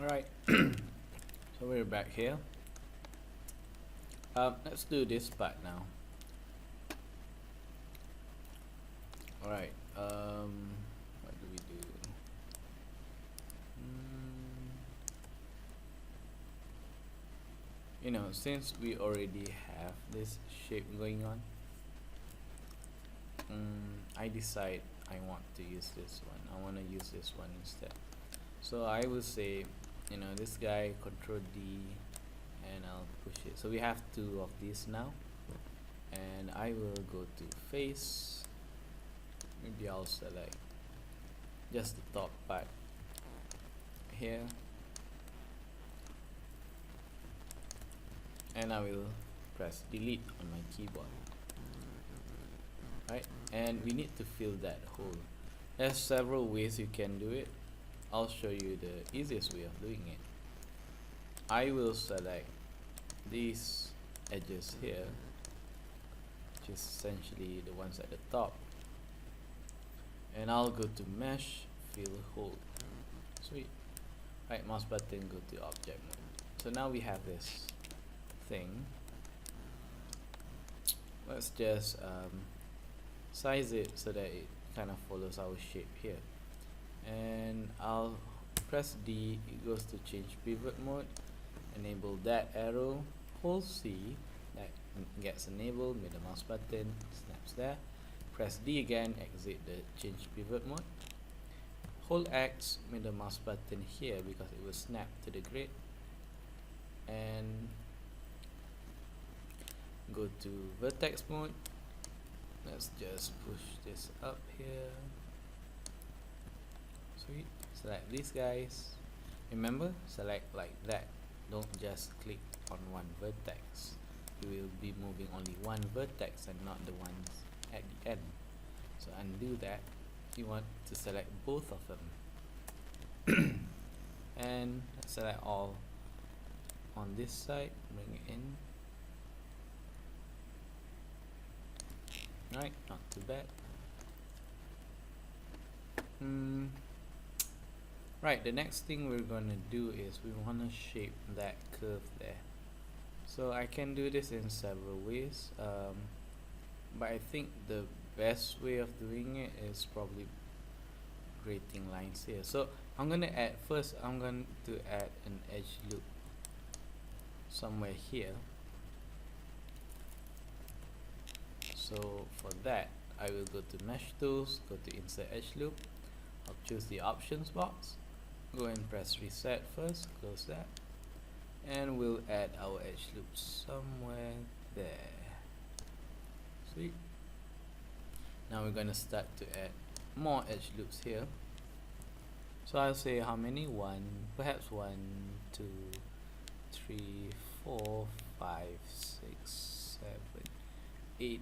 Alright, so we're back here. Let's do this part now. Alright, what do we do? Since we already have this shape going on, I decide I want to use this one. I want to use this one instead. So I will say, this guy, Control D, and I'll push it. So we have two of these now, and I will go to face. Maybe I'll select just the top part here, and I will press delete on my keyboard. Right, and we need to fill that hole. There's several ways you can do it. I'll show you the easiest way of doing it. I will select these edges here, which is essentially the ones at the top, and I'll go to mesh, fill hole. Sweet. Right mouse button, go to object mode. So now we have this thing. Let's just size it so that it kind of follows our shape here, and I'll press D. It goes to change pivot mode, enable that arrow, hold C, that gets enabled, middle mouse button, snaps there, press D again, exit the change pivot mode, hold X, middle mouse button here because it will snap to the grid, and go to vertex mode. Let's just push this up here. Sweet. Select these guys. Remember, select like that. Don't just click on one vertex. You will be moving only one vertex and not the ones at the end. So undo that. You want to select both of them. And select all on this side. Bring it in. Right, not too bad. Right, the next thing we're gonna do is we wanna shape that curve there. So I can do this in several ways, but I think the best way of doing it is probably creating lines here. So I'm going to add an edge loop somewhere here. So for that, I will go to mesh tools, go to insert edge loop. I'll choose the options box, go and press reset first, close that, and we'll add our edge loop somewhere there. Sweet. Now we're going to start to add more edge loops here. So I'll say how many? Perhaps 1, 2, 3, 4, 5, 6, 7, 8,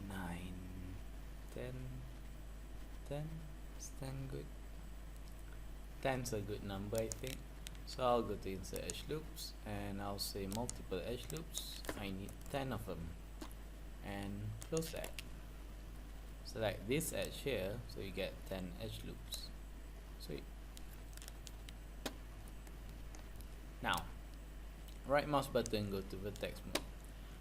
9, 10. 10? Is 10 good? 10's a good number, I think. So I'll go to insert edge loops and I'll say multiple edge loops. I need 10 of them, and close that. Select this edge here, so you get 10 edge loops. Sweet. Now, right mouse button, go to vertex mode.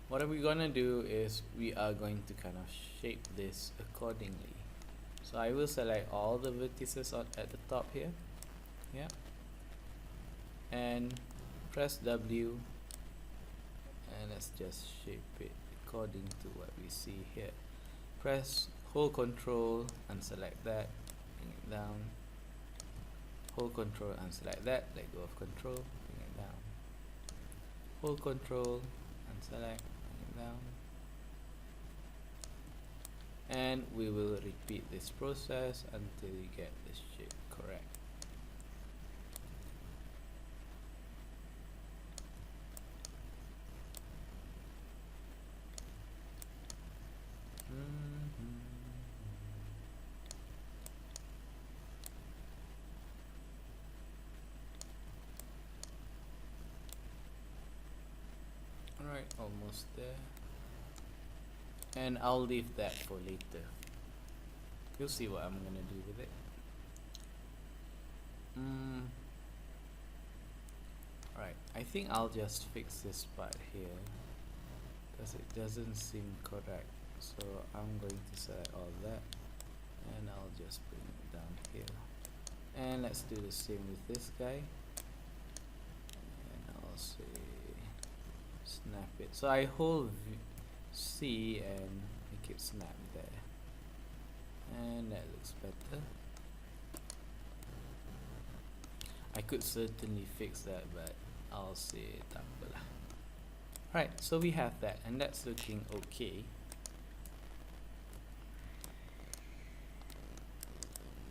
What are we gonna do is we are going to kind of shape this accordingly. So I will select all the vertices at the top here. Yeah. And press W, and let's just shape it according to what we see here. Hold Control and select that, bring it down. Hold Control and select that, let go of Control, bring it down. Hold Control and select, bring it down. And we will repeat this process until you get this shape correct. Alright, almost there. And I'll leave that for later. You'll see what I'm gonna do with it. I think I'll just fix this part here because it doesn't seem correct. So I'm going to select all that and I'll just bring it down here. And let's do the same with this guy. And I'll say snap it. So I hold C and make it snap there. And that looks better. I could certainly fix that, but I'll say takpe lah. Right, so we have that and that's looking okay.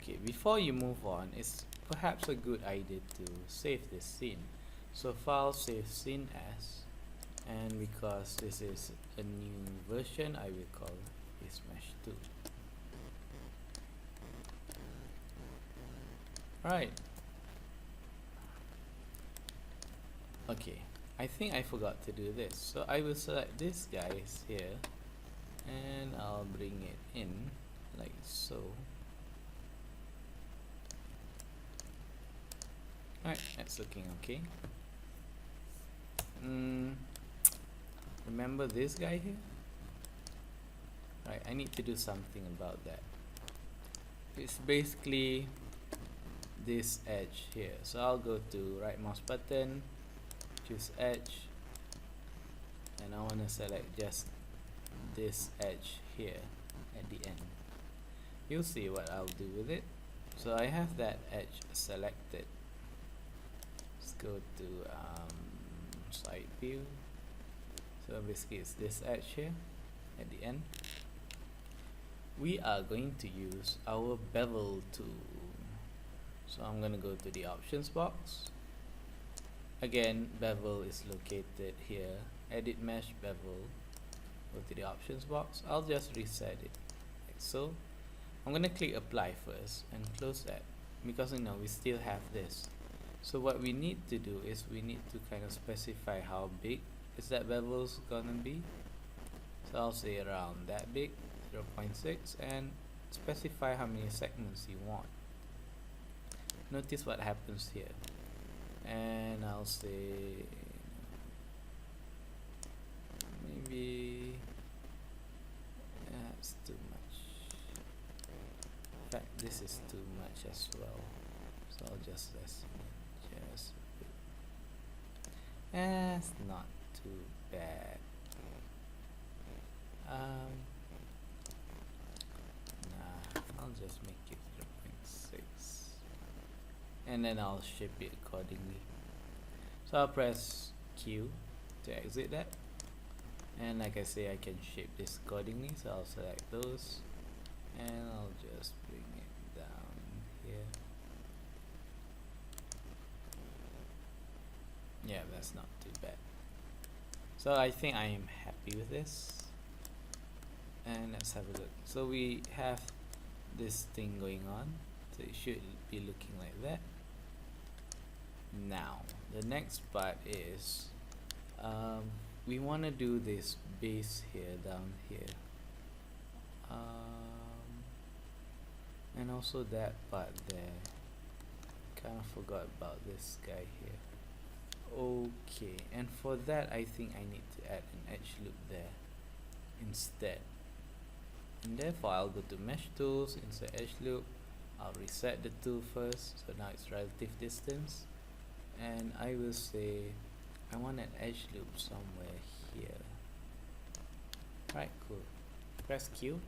Okay, before you move on, it's perhaps a good idea to save this scene. So file save scene as, and because this is a new version, I will call this mesh 2. Right. Okay, I think I forgot to do this. So I will select this guys here and I'll bring it in like so. Alright, that's looking okay. Remember this guy here? Right, I need to do something about that. It's basically this edge here. So I'll go to right mouse button, choose edge, and I want to select just this edge here at the end. You'll see what I'll do with it. So I have that edge selected. Let's go to side view. So basically it's this edge here at the end. We are going to use our bevel tool. So I'm going to go to the options box. Again, bevel is located here. Edit mesh bevel. Go to the options box. I'll just reset it like so. I'm going to click apply first and close that because we still have this. So what we need to do is we need to kind of specify how big is that bevel's gonna be. So I'll say around that big, 0.6, and specify how many segments you want. Notice what happens here. And I'll say maybe that's too much. In fact, this is too much as well. So I'll just lessen it just a bit. It's not too bad. Nah, I'll just make it 0.6 and then I'll shape it accordingly. So I'll press Q to exit that, and like I say, I can shape this accordingly. So I'll select those and I'll just bring it down here. Yeah, that's not too bad. So I think I am happy with this. And let's have a look. So we have this thing going on. So it should be looking like that. Now, the next part is we want to do this base here, down here. And also that part there. Kind of forgot about this guy here. Okay, and for that I think I need to add an edge loop there instead. And therefore I'll go to mesh tools, insert edge loop. I'll reset the tool first, so now it's relative distance. And I will say I want an edge loop somewhere here. Right, cool. Press Q.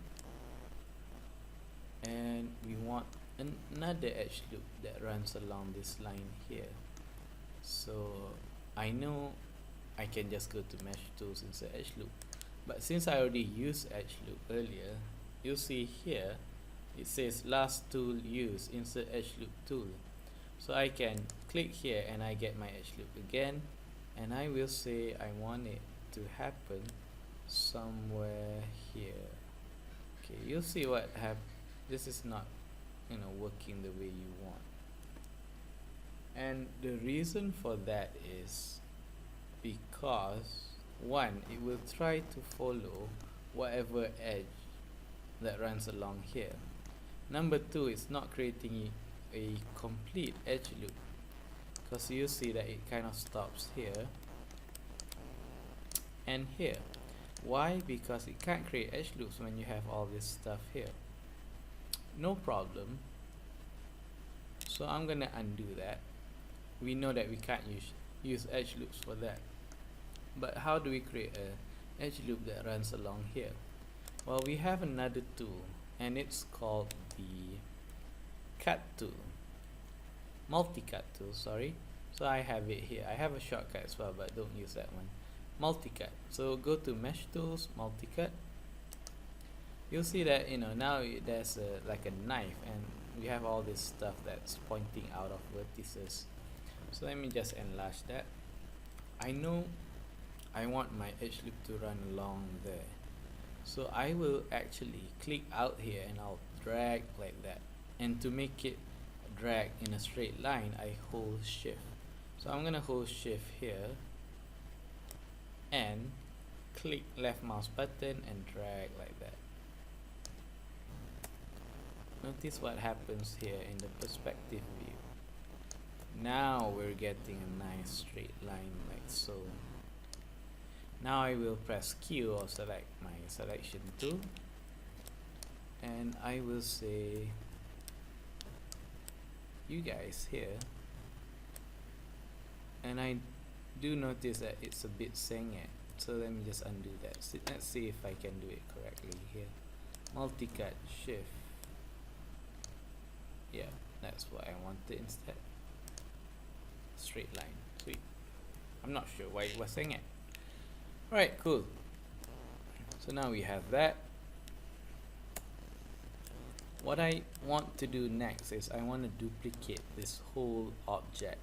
And we want another edge loop that runs along this line here. So I know I can just go to mesh tools, insert edge loop. But since I already used edge loop earlier, you'll see here it says last tool used, insert edge loop tool. So I can click here and I get my edge loop again, and I will say I want it to happen somewhere here. Okay, you'll see what happens. This is not working the way you want. And the reason for that is because one, it will try to follow whatever edge that runs along here. Number two, it's not creating a complete edge loop because you see that it kind of stops here and here. Why? Because it can't create edge loops when you have all this stuff here. No problem. So I'm gonna undo that. We know that we can't use edge loops for that. But how do we create a edge loop that runs along here? Well, we have another tool, and it's called the cut tool, multi-cut tool, sorry. So I have it here. I have a shortcut as well, but don't use that one. Multi-cut. So go to mesh tools, multi-cut. You'll see that now there's like a knife, and we have all this stuff that's pointing out of vertices. So let me just enlarge that. I know I want my edge loop to run along there, so I will actually click out here and I'll drag like that. And to make it drag in a straight line, I hold shift. So I'm gonna hold shift here and click left mouse button and drag like that. Notice what happens here in the perspective view. Now we're getting a nice straight line like so. Now I will press Q or select my selection tool, and I will say you guys here, and I do notice that it's a bit sengit, so let me just undo that. So let's see if I can do it correctly here. Multi-cut shift. Yeah, that's what I wanted instead. Straight line. Sweet. I'm not sure why it was sengit. Alright, cool. So now we have that. What I want to do next is I want to duplicate this whole object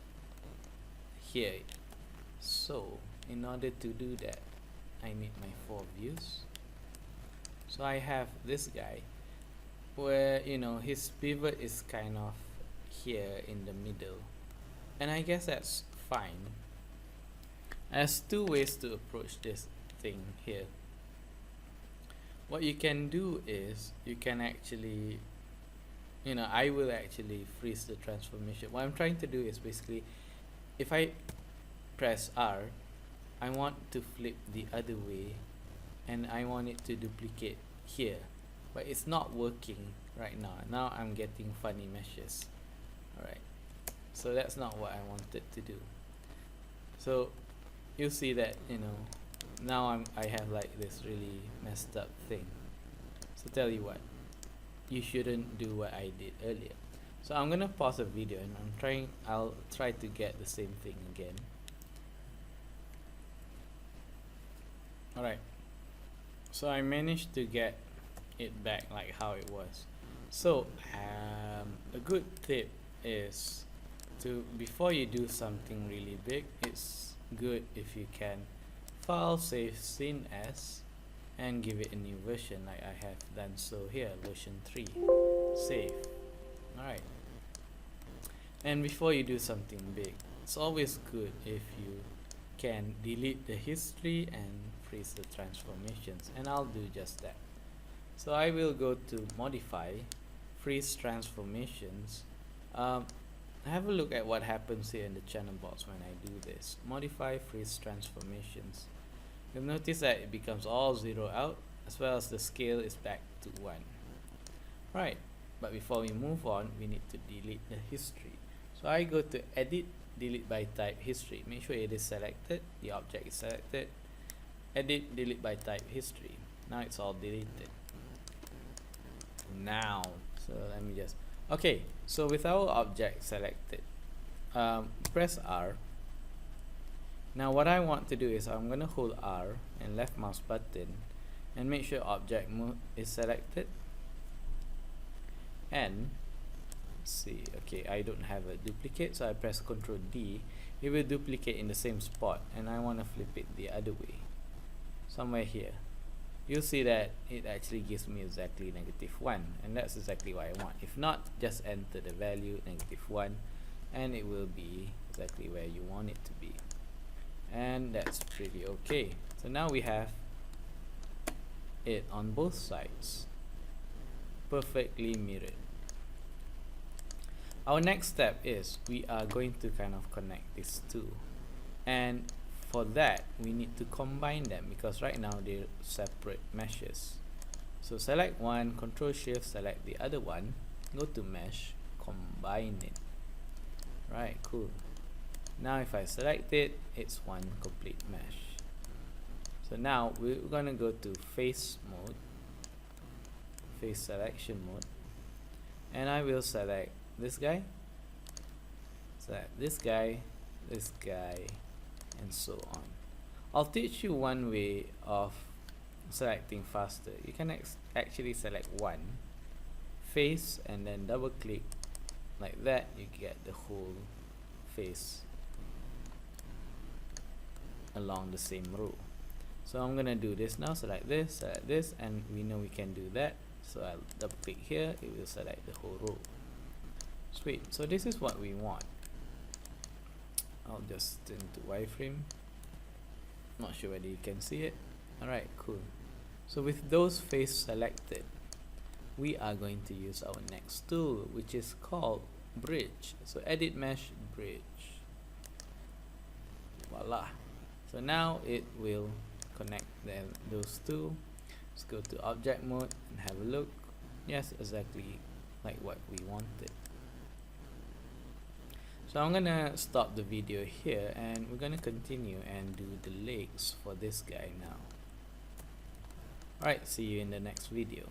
here. So in order to do that, I need my 4 views. So I have this guy where his pivot is kind of here in the middle, and I guess that's fine. There's 2 ways to approach this thing here. What you can do is you can actually I will actually freeze the transformation. What I'm trying to do is basically, if I press R, I want to flip the other way, and I want it to duplicate here, but it's not working right now. Now I'm getting funny meshes. Alright, so that's not what I wanted to do. So you'll see that now I have like this really messed up thing. So tell you what, you shouldn't do what I did earlier. So I'm gonna pause the video and I'll try to get the same thing again. Alright, so I managed to get it back like how it was. So a good tip is before you do something really big, it's good if you can file save scene as and give it a new version, like I have done so here, version 3, save. Alright, and before you do something big, it's always good if you can delete the history and freeze the transformations, and I'll do just that. So I will go to modify, freeze transformations. Have a look at what happens here in the channel box when I do this. Modify, freeze transformations. You'll notice that it becomes all 0 out, as well as the scale is back to 1. Right, but before we move on, we need to delete the history. So I go to edit, delete by type, history. Make sure it is selected, the object is selected. Edit, delete by type, history. Now it's all deleted. Now, so let me just, okay, so with our object selected, press R. Now what I want to do is I'm going to hold R and left mouse button and make sure object is selected, and see, okay, I don't have a duplicate, so I press Ctrl D. It will duplicate in the same spot, and I want to flip it the other way, somewhere here. You'll see that it actually gives me exactly -1, and that's exactly what I want. If not, just enter the value -1 and it will be exactly where you want it to be, and that's pretty okay. So now we have it on both sides, perfectly mirrored. Our next step is we are going to kind of connect these two, and for that we need to combine them because right now they're separate meshes. So select one, Control Shift, select the other one, go to mesh, combine it. Right, cool. Now if I select it, it's one complete mesh. So now we're gonna go to face mode, face selection mode, and I will select this guy, select this guy, and so on. I'll teach you one way of selecting faster. You can actually select one face and then double click like that, you get the whole face along the same row. So I'm gonna do this now, select this, and we know we can do that, so I'll double click here, it will select the whole row. Sweet. So this is what we want. I'll just turn to wireframe. Not sure whether you can see it. Alright, cool. So with those face selected, we are going to use our next tool, which is called bridge. So edit mesh, bridge. Voila. So now it will connect those two. Let's go to object mode and have a look. Yes, exactly like what we wanted. So I'm gonna stop the video here and we're gonna continue and do the legs for this guy now. Alright, see you in the next video.